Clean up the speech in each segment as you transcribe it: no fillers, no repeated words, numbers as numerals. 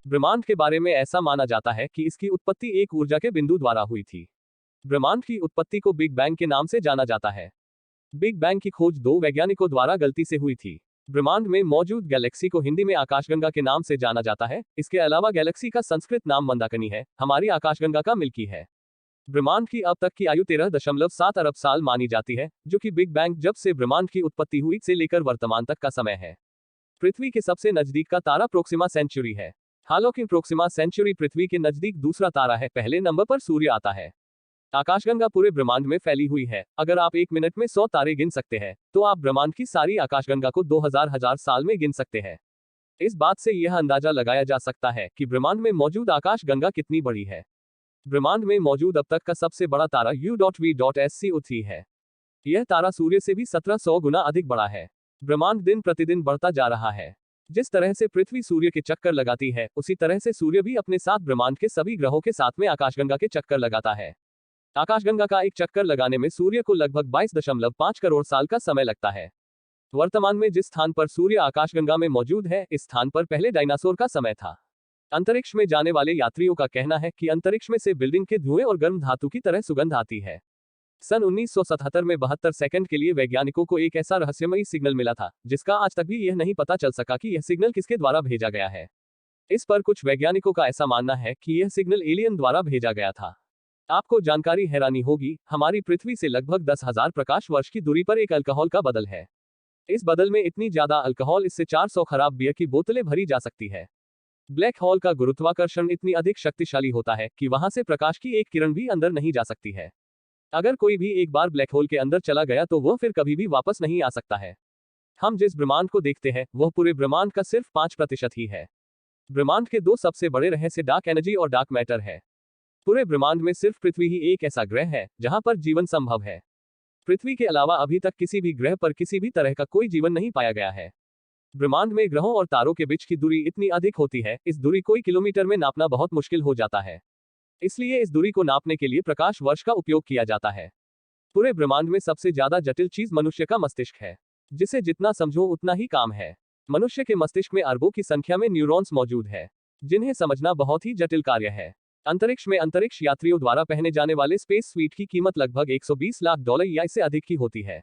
ब्रह्मांड के बारे में ऐसा माना जाता है कि इसकी उत्पत्ति एक ऊर्जा के बिंदु द्वारा हुई थी। ब्रह्मांड की उत्पत्ति को बिग बैंग के नाम से जाना जाता है। बिग बैंग की खोज 2 वैज्ञानिकों द्वारा गलती से हुई थी। ब्रह्मांड में मौजूद गैलेक्सी को हिंदी में आकाशगंगा के नाम से जाना जाता है। इसके अलावा गैलेक्सी का संस्कृत नाम मंदाकिनी है। हमारी आकाशगंगा का मिल्की है। ब्रह्मांड की अब तक की आयु 13.7 अरब साल मानी जाती है, जो कि बिग बैंग जब से ब्रह्मांड की उत्पत्ति हुई से लेकर वर्तमान तक का समय है। पृथ्वी के सबसे नजदीक का तारा प्रोक्सिमा सेंचुरी है। हालांकि प्रोक्सिमा सेंचुरी पृथ्वी के नजदीक दूसरा तारा है। पहले नंबर पर सूर्य आता है। आकाशगंगा पूरे ब्रह्मांड में फैली हुई है। अगर आप 1 मिनट में 100 तारे गिन सकते हैं, तो आप ब्रह्मांड की सारी आकाशगंगा को 2000 साल में गिन सकते हैं। इस बात से यह अंदाजा लगाया जा सकता है कि ब्रह्मांड में मौजूद आकाशगंगा कितनी बड़ी है। ब्रह्मांड में मौजूद अब तक का सबसे बड़ा तारा U.V.SCO3 है। यह तारा सूर्य से भी 1700 गुना अधिक बड़ा है। ब्रह्मांड दिन प्रतिदिन बढ़ता जा रहा है। जिस तरह से पृथ्वी सूर्य के चक्कर लगाती है, उसी तरह से सूर्य भी अपने साथ ब्रह्मांड के सभी ग्रहों के साथ में आकाशगंगा के चक्कर लगाता है। आकाशगंगा का एक चक्कर लगाने में सूर्य को लगभग 22.5 करोड़ साल का समय लगता है। वर्तमान में जिस स्थान पर सूर्य आकाशगंगा में मौजूद है, इस स्थान पर पहले डायनासोर का समय था। अंतरिक्ष में जाने वाले यात्रियों का कहना है कि अंतरिक्ष में से बिल्डिंग के धुएं और गर्म धातु की तरह सुगंध आती है। सन 1977 में 72 सेकंड के लिए वैज्ञानिकों को एक ऐसा रहस्यमयी सिग्नल मिला था, जिसका आज तक भी यह नहीं पता चल सका कि यह सिग्नल किसके द्वारा भेजा गया है। इस पर कुछ वैज्ञानिकों का ऐसा मानना है कि यह सिग्नल एलियन द्वारा भेजा गया था। आपको जानकारी हैरानी होगी, हमारी पृथ्वी से लगभग 10,000 प्रकाश वर्ष की दूरी पर एक अल्कोहल का बदल है। इस बदल में इतनी ज्यादा अल्कोहल, इससे 400 खराब बियर की बोतलें भरी जा सकती है। ब्लैक होल का गुरुत्वाकर्षण इतनी अधिक शक्तिशाली होता है कि वहां से प्रकाश की एक किरण भी अंदर नहीं जा सकती है। अगर कोई भी एक बार ब्लैक होल के अंदर चला गया तो वह फिर कभी भी वापस नहीं आ सकता है। हम जिस ब्रह्मांड को देखते हैं, वह पूरे ब्रह्मांड का सिर्फ 5% ही है। ब्रह्मांड के 2 सबसे बड़े रहस्य डार्क एनर्जी और डार्क मैटर है। पूरे ब्रह्मांड में सिर्फ पृथ्वी ही एक ऐसा ग्रह है जहां पर जीवन संभव है। पृथ्वी के अलावा अभी तक किसी भी ग्रह पर किसी भी तरह का कोई जीवन नहीं पाया गया है। ब्रह्मांड में ग्रहों और तारों के बीच की दूरी इतनी अधिक होती है, इस दूरी को किलोमीटर में नापना बहुत मुश्किल हो जाता है। इसलिए इस दूरी को नापने के लिए प्रकाश वर्ष का उपयोग किया जाता है। पूरे ब्रह्मांड में सबसे ज्यादा जटिल चीज मनुष्य का मस्तिष्क है, जिसे जितना समझो उतना ही काम है। मनुष्य के मस्तिष्क में अरबों की संख्या में न्यूरॉन्स मौजूद है, जिन्हें समझना बहुत ही जटिल कार्य है। अंतरिक्ष में अंतरिक्ष यात्रियों द्वारा पहने जाने वाले स्पेस सूट की कीमत लगभग $120 लाख या इससे अधिक की होती है।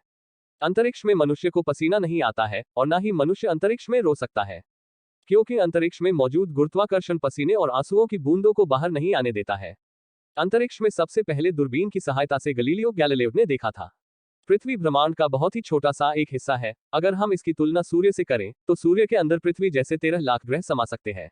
अंतरिक्ष में मनुष्य को पसीना नहीं आता है और ना ही मनुष्य अंतरिक्ष में रो सकता है, क्योंकि अंतरिक्ष में मौजूद गुरुत्वाकर्षण पसीने और आंसुओं की बूंदों को बाहर नहीं आने देता है। अंतरिक्ष में सबसे पहले दूरबीन की सहायता से गलीलियो गैलीलियो ने देखा था। पृथ्वी ब्रह्मांड का बहुत ही छोटा सा एक हिस्सा है। अगर हम इसकी तुलना सूर्य से करें, तो सूर्य के अंदर पृथ्वी जैसे 13 लाख ग्रह समा सकते हैं।